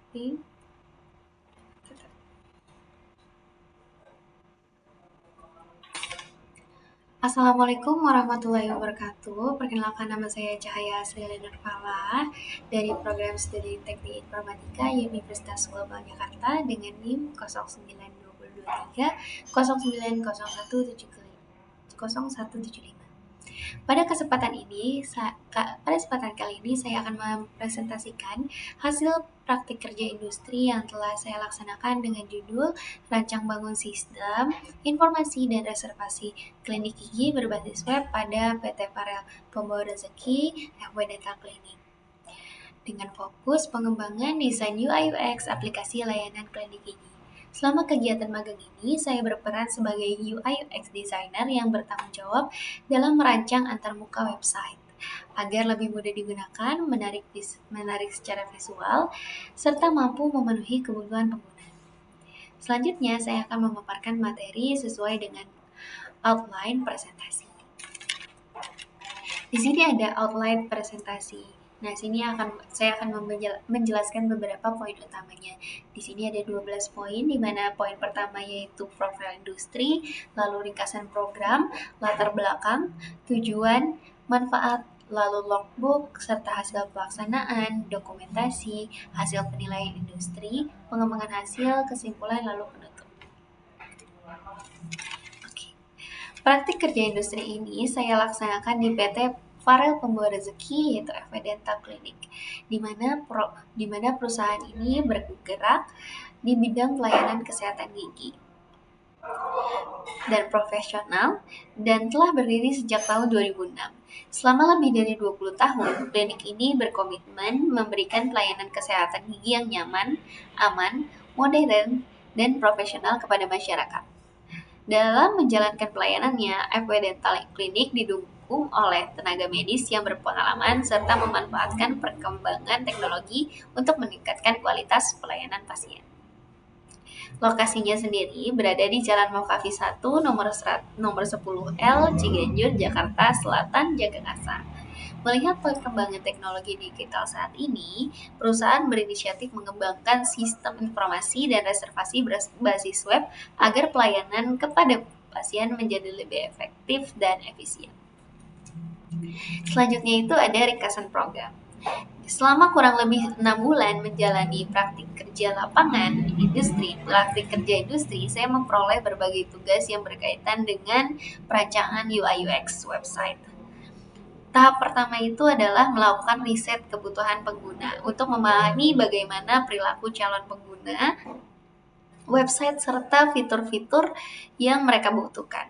Oke. Assalamualaikum warahmatullahi wabarakatuh. Perkenalkan, nama saya Cahaya Sri Nurfala dari program studi Teknik Informatika Universitas Global Jakarta dengan NIM 092023 0901750 pada kesempatan kali ini saya akan mempresentasikan hasil praktik kerja industri yang telah saya laksanakan dengan judul Rancang Bangun Sistem Informasi dan Reservasi Klinik Gigi berbasis web pada PT Farel Pembawa Rezeki FW Dental Clinic, dengan fokus pengembangan desain UI UX aplikasi layanan klinik gigi. Selama kegiatan magang ini, saya berperan sebagai UI UX designer yang bertanggung jawab dalam merancang antarmuka website agar lebih mudah digunakan, menarik secara visual, serta mampu memenuhi kebutuhan pengguna. Selanjutnya, saya akan memaparkan materi sesuai dengan outline presentasi. Di sini ada outline presentasi. Nah, saya akan menjelaskan beberapa poin utamanya. Di sini ada 12 poin, di mana poin pertama yaitu profil industri, lalu ringkasan program, latar belakang, tujuan, manfaat, lalu logbook, serta hasil pelaksanaan, dokumentasi, hasil penilaian industri, pengembangan hasil, kesimpulan, lalu penutup. Oke. Praktik kerja industri ini saya laksanakan di PT Farel Pembawa Rezeki, yaitu FW Dental Clinic, di mana perusahaan ini bergerak di bidang pelayanan kesehatan gigi dan profesional dan telah berdiri sejak tahun 2006. Selama lebih dari 20 tahun, klinik ini berkomitmen memberikan pelayanan kesehatan gigi yang nyaman, aman, modern, dan profesional kepada masyarakat. Dalam menjalankan pelayanannya, FW Dental Clinic didukung oleh tenaga medis yang berpengalaman serta memanfaatkan perkembangan teknologi untuk meningkatkan kualitas pelayanan pasien. Lokasinya sendiri berada di Jalan Mokavi 1, nomor 10L, Ciganjur, Jakarta Selatan, Jagakarsa. Melihat perkembangan teknologi digital saat ini, perusahaan berinisiatif mengembangkan sistem informasi dan reservasi berbasis web agar pelayanan kepada pasien menjadi lebih efektif dan efisien. Selanjutnya itu ada ringkasan program. Selama kurang lebih 6 bulan menjalani praktik kerja industri, saya memperoleh berbagai tugas yang berkaitan dengan perancangan UI UX website. Tahap pertama itu adalah melakukan riset kebutuhan pengguna untuk memahami bagaimana perilaku calon pengguna website serta fitur-fitur yang mereka butuhkan.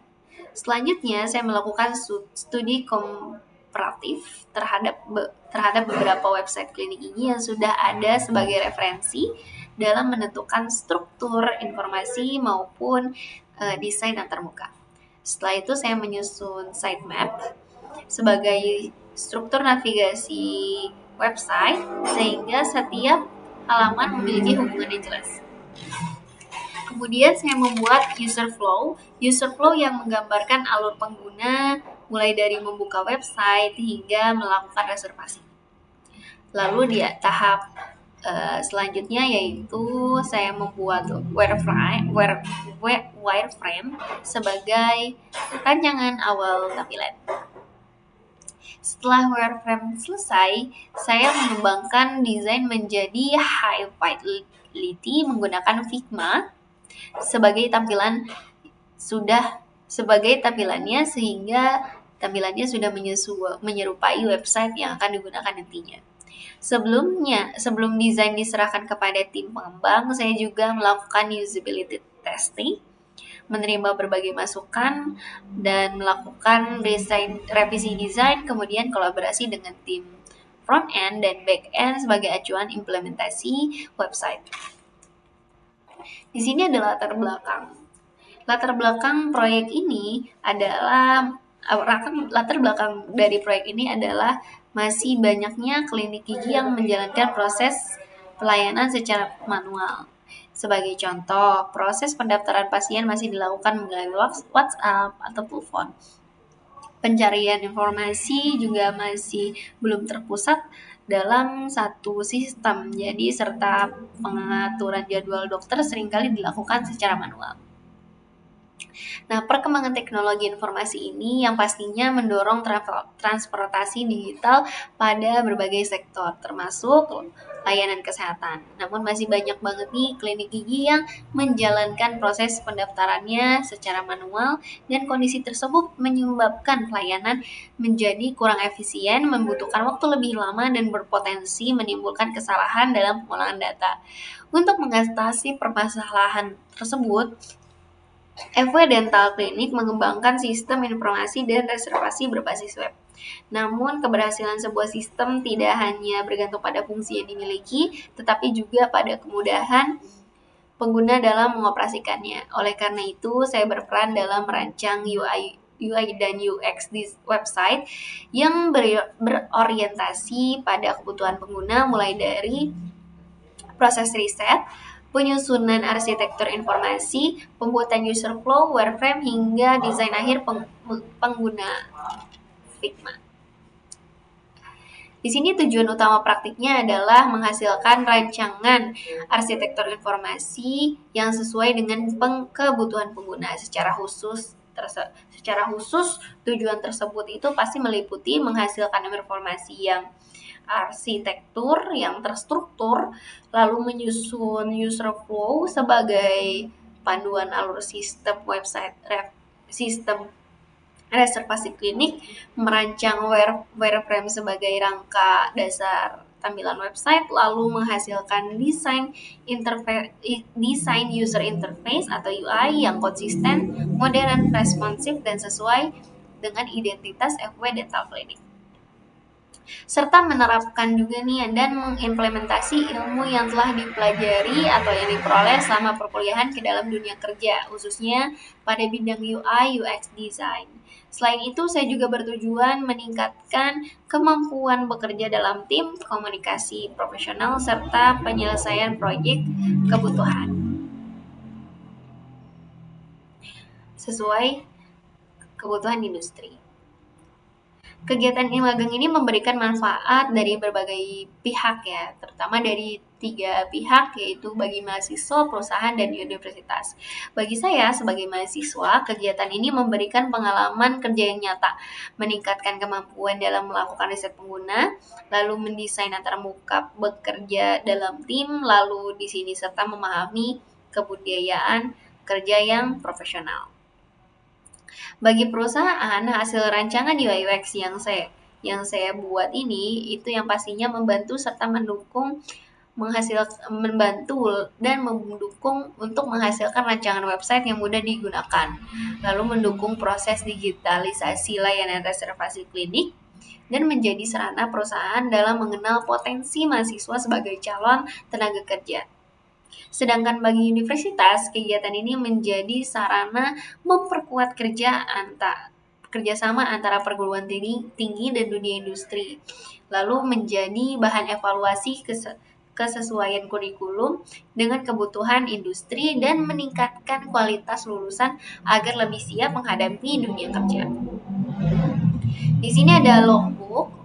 Selanjutnya, saya melakukan studi komparatif terhadap beberapa website klinik gigi yang sudah ada sebagai referensi dalam menentukan struktur informasi maupun desain antarmuka. Setelah itu, saya menyusun sitemap sebagai struktur navigasi website sehingga setiap halaman memiliki hubungan yang jelas. Kemudian saya membuat user flow yang menggambarkan alur pengguna mulai dari membuka website hingga melakukan reservasi. Lalu di tahap selanjutnya yaitu saya membuat wireframe sebagai rancangan awal tampilan. Setelah wireframe selesai, saya mengembangkan desain menjadi high fidelity menggunakan Figma sebagai tampilannya sehingga tampilannya sudah menyerupai website yang akan digunakan nantinya. Sebelum desain diserahkan kepada tim pengembang, saya juga melakukan usability testing, menerima berbagai masukan, dan melakukan revisi desain, kemudian kolaborasi dengan tim front end dan back end sebagai acuan implementasi website. Di sini ada latar belakang. Latar belakang dari proyek ini adalah masih banyaknya klinik gigi yang menjalankan proses pelayanan secara manual. Sebagai contoh, proses pendaftaran pasien masih dilakukan melalui WhatsApp atau telepon. Pencarian informasi juga masih belum terpusat dalam satu sistem. Jadi serta pengaturan jadwal dokter seringkali dilakukan secara manual. Nah, perkembangan teknologi informasi ini yang pastinya mendorong transportasi digital pada berbagai sektor, termasuk layanan kesehatan. Namun masih banyak banget nih klinik gigi yang menjalankan proses pendaftarannya secara manual dan kondisi tersebut menyebabkan pelayanan menjadi kurang efisien, membutuhkan waktu lebih lama dan berpotensi menimbulkan kesalahan dalam pengolahan data. Untuk mengatasi permasalahan tersebut, FW Dental Clinic mengembangkan sistem informasi dan reservasi berbasis web. Namun, keberhasilan sebuah sistem tidak hanya bergantung pada fungsi yang dimiliki, tetapi juga pada kemudahan pengguna dalam mengoperasikannya. Oleh karena itu, saya berperan dalam merancang UI dan UX di website yang berorientasi pada kebutuhan pengguna, mulai dari proses riset, penyusunan arsitektur informasi, pembuatan user flow, wireframe, hingga desain akhir pengguna Figma. Di sini tujuan utama praktiknya adalah menghasilkan rancangan arsitektur informasi yang sesuai dengan kebutuhan pengguna. Secara khusus tujuan tersebut itu pasti meliputi menghasilkan informasi yang arsitektur yang terstruktur, lalu menyusun user flow sebagai panduan alur sistem website sistem reservasi klinik, merancang wireframe sebagai rangka dasar tampilan website, lalu menghasilkan desain user interface atau UI yang konsisten, modern, responsif, dan sesuai dengan identitas FW Dental Clinic. Serta menerapkan juga nih dan mengimplementasi ilmu yang telah dipelajari atau yang diperoleh selama perkuliahan ke dalam dunia kerja, khususnya pada bidang UI UX design. Selain itu, saya juga bertujuan meningkatkan kemampuan bekerja dalam tim, komunikasi profesional, serta penyelesaian proyek kebutuhan sesuai kebutuhan industri. Kegiatan magang ini memberikan manfaat dari berbagai pihak ya, terutama dari 3 pihak, yaitu bagi mahasiswa, perusahaan, dan universitas. Bagi saya sebagai mahasiswa, kegiatan ini memberikan pengalaman kerja yang nyata, meningkatkan kemampuan dalam melakukan riset pengguna, lalu mendesain antarmuka bekerja dalam tim, lalu di sini serta memahami kebudayaan kerja yang profesional. Bagi perusahaan, hasil rancangan UI UX yang saya buat ini itu yang pastinya membantu serta mendukung untuk menghasilkan rancangan website yang mudah digunakan, lalu mendukung proses digitalisasi layanan reservasi klinik, dan menjadi sarana perusahaan dalam mengenal potensi mahasiswa sebagai calon tenaga kerja. Sedangkan bagi universitas, kegiatan ini menjadi sarana memperkuat kerjasama antara perguruan tinggi dan dunia industri, lalu menjadi bahan evaluasi kesesuaian kurikulum dengan kebutuhan industri dan meningkatkan kualitas lulusan agar lebih siap menghadapi dunia kerja. Di sini ada logbook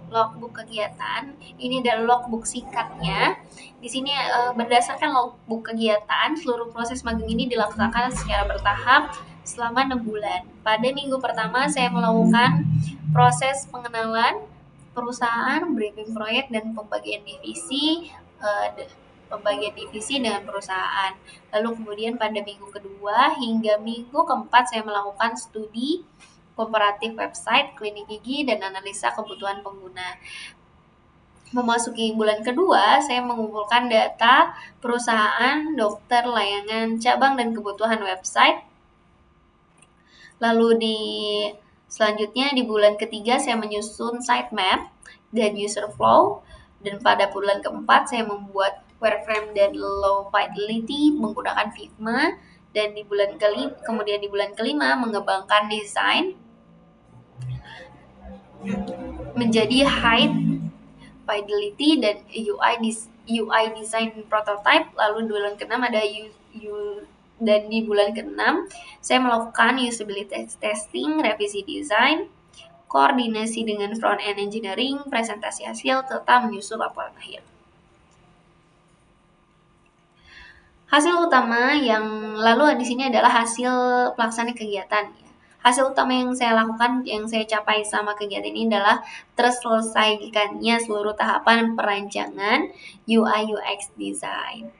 kegiatan. Ini adalah logbook singkatnya. Di sini berdasarkan logbook kegiatan, seluruh proses magang ini dilaksanakan secara bertahap selama 6 bulan. Pada minggu pertama saya melakukan proses pengenalan perusahaan, briefing proyek, dan pembagian divisi dengan perusahaan. Lalu kemudian pada minggu kedua hingga minggu keempat saya melakukan studi komparatif website klinik gigi dan analisa kebutuhan pengguna. Memasuki bulan kedua, saya mengumpulkan data perusahaan, dokter, layanan, cabang, dan kebutuhan website. Lalu selanjutnya di bulan ketiga saya menyusun sitemap dan user flow, dan pada bulan keempat saya membuat wireframe dan low fidelity menggunakan Figma, dan kemudian di bulan kelima mengembangkan desain menjadi high fidelity dan UI design prototype. Lalu di bulan ke-6 ada dan di bulan ke-6 saya melakukan usability testing, revisi desain, koordinasi dengan front-end engineering, presentasi hasil, serta menyusun laporan akhir. Hasil utama yang lalu di sini adalah hasil pelaksanaan kegiatan. Hasil utama yang saya lakukan, yang saya capai sama kegiatan ini adalah terselesaikannya seluruh tahapan perancangan UI UX design.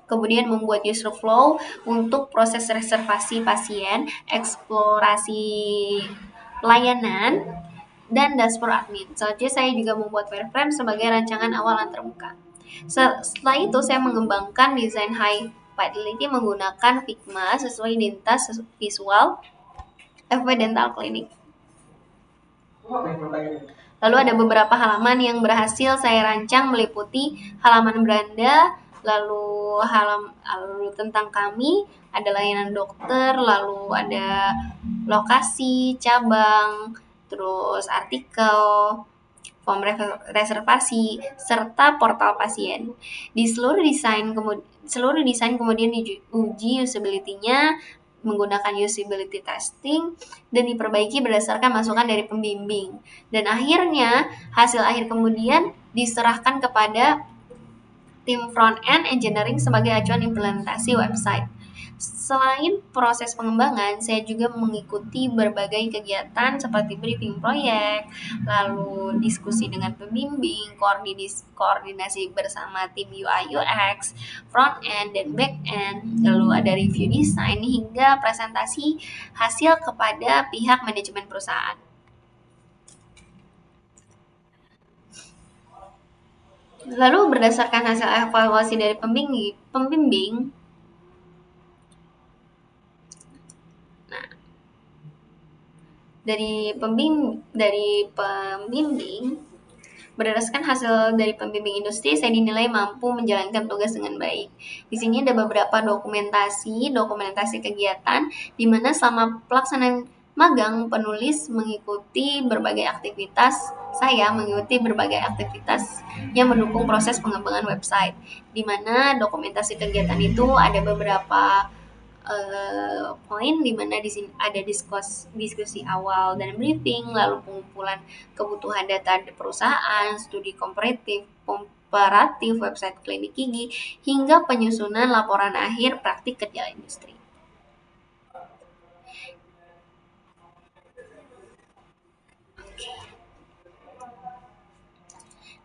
Kemudian membuat user flow untuk proses reservasi pasien, eksplorasi layanan, dan dashboard admin. Selanjutnya saya juga membuat wireframe sebagai rancangan awal antarmuka. Setelah itu saya mengembangkan desain high fidelity menggunakan Figma sesuai identitas visual FW Dental Clinic. Lalu ada beberapa halaman yang berhasil saya rancang meliputi halaman beranda, lalu tentang kami, ada layanan dokter, lalu ada lokasi, cabang, terus artikel, form reservasi, serta portal pasien. Di seluruh desain kemudian diuji usability-nya menggunakan usability testing dan diperbaiki berdasarkan masukan dari pembimbing. Dan akhirnya hasil akhir kemudian diserahkan kepada tim front-end engineering sebagai acuan implementasi website. Selain proses pengembangan, saya juga mengikuti berbagai kegiatan seperti briefing proyek, lalu diskusi dengan pembimbing, koordinasi bersama tim UI UX, front end dan back end, lalu ada review desain hingga presentasi hasil kepada pihak manajemen perusahaan. Lalu berdasarkan hasil evaluasi dari pembimbing, dari pembimbing berdasarkan hasil dari pembimbing industri, saya dinilai mampu menjalankan tugas dengan baik. Di sini ada beberapa dokumentasi kegiatan di mana selama pelaksanaan magang penulis mengikuti berbagai aktivitas yang mendukung proses pengembangan website. Di mana dokumentasi kegiatan itu ada beberapa poin di mana di sini ada diskusi awal dan briefing, lalu pengumpulan kebutuhan data perusahaan, studi komparatif website klinik gigi, hingga penyusunan laporan akhir praktik kerja industri.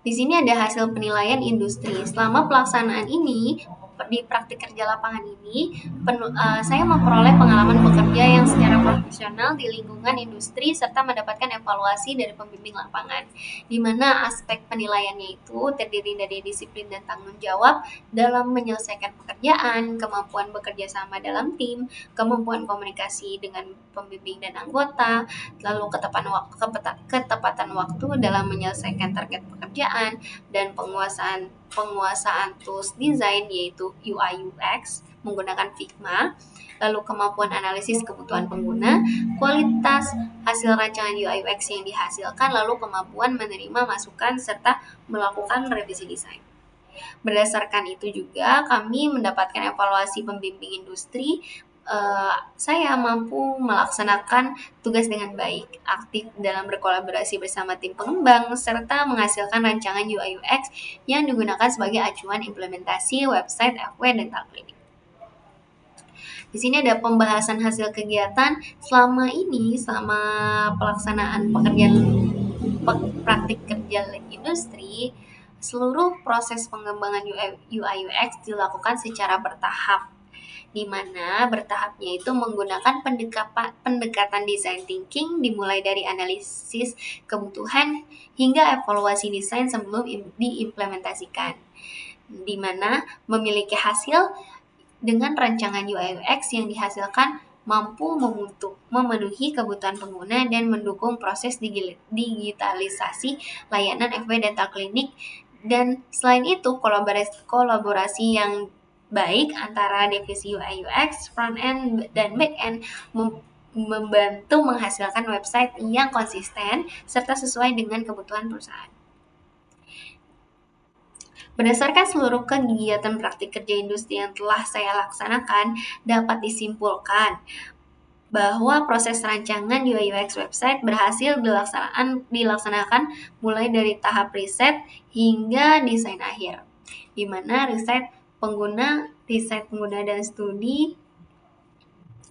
Di sini ada hasil penilaian industri. Selama pelaksanaan ini, di praktik kerja lapangan ini, saya memperoleh pengalaman bekerja yang secara profesional di lingkungan industri serta mendapatkan evaluasi dari pembimbing lapangan, di mana aspek penilaiannya itu terdiri dari disiplin dan tanggung jawab dalam menyelesaikan pekerjaan, kemampuan bekerja sama dalam tim, kemampuan komunikasi dengan pembimbing dan anggota, lalu ketepatan waktu dalam menyelesaikan target pekerjaan, dan penguasaan tools design yaitu UI UX menggunakan Figma, lalu kemampuan analisis kebutuhan pengguna, kualitas hasil rancangan UI UX yang dihasilkan, lalu kemampuan menerima masukan serta melakukan revisi desain. Berdasarkan itu juga kami mendapatkan evaluasi pembimbing industri. Saya mampu melaksanakan tugas dengan baik, aktif dalam berkolaborasi bersama tim pengembang, serta menghasilkan rancangan UI UX yang digunakan sebagai acuan implementasi website FW Dental Clinic. Di sini ada pembahasan hasil kegiatan selama pelaksanaan praktik kerja industri. Seluruh proses pengembangan UI UX dilakukan secara bertahap, di mana bertahapnya itu menggunakan pendekatan design thinking dimulai dari analisis kebutuhan hingga evaluasi desain sebelum diimplementasikan, di mana memiliki hasil dengan rancangan UI UX yang dihasilkan mampu memenuhi kebutuhan pengguna dan mendukung proses digitalisasi layanan FW Dental Clinic. Dan selain itu kolaborasi yang baik antara divisi UI UX, front end dan back end membantu menghasilkan website yang konsisten serta sesuai dengan kebutuhan perusahaan. Berdasarkan seluruh kegiatan praktik kerja industri yang telah saya laksanakan, dapat disimpulkan bahwa proses rancangan UI UX website berhasil dilaksanakan mulai dari tahap riset hingga desain akhir, di mana riset pengguna dan studi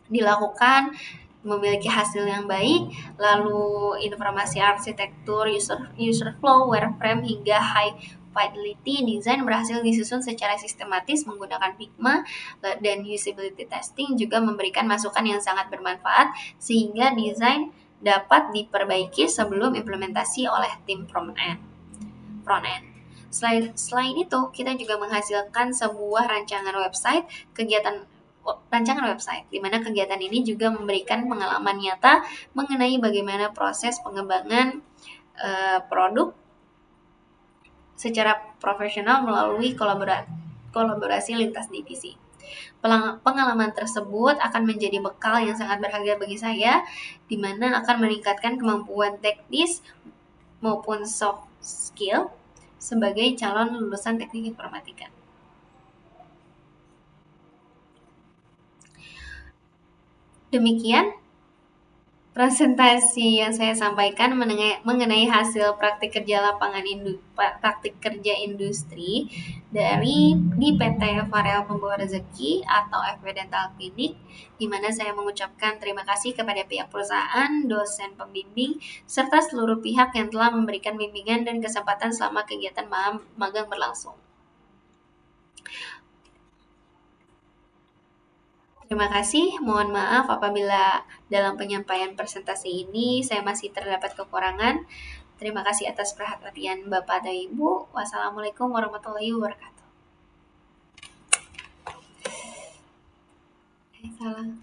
dilakukan memiliki hasil yang baik, lalu informasi arsitektur, user flow, wireframe hingga high fidelity design berhasil disusun secara sistematis menggunakan Figma, dan usability testing juga memberikan masukan yang sangat bermanfaat sehingga desain dapat diperbaiki sebelum implementasi oleh tim front end. Selain itu, kita juga menghasilkan sebuah rancangan website, di mana kegiatan ini juga memberikan pengalaman nyata mengenai bagaimana proses pengembangan produk secara profesional melalui kolaborasi lintas divisi. Pengalaman tersebut akan menjadi bekal yang sangat berharga bagi saya, di mana akan meningkatkan kemampuan teknis maupun soft skill sebagai calon lulusan teknik informatika. Demikian presentasi yang saya sampaikan mengenai hasil praktik kerja industri di PT Farel Pembawa Rezeki atau FW Dental Clinic, di mana saya mengucapkan terima kasih kepada pihak perusahaan, dosen pembimbing, serta seluruh pihak yang telah memberikan bimbingan dan kesempatan selama kegiatan magang berlangsung. Terima kasih, mohon maaf apabila dalam penyampaian presentasi ini saya masih terdapat kekurangan. Terima kasih atas perhatian Bapak dan Ibu. Wassalamualaikum warahmatullahi wabarakatuh. Salah.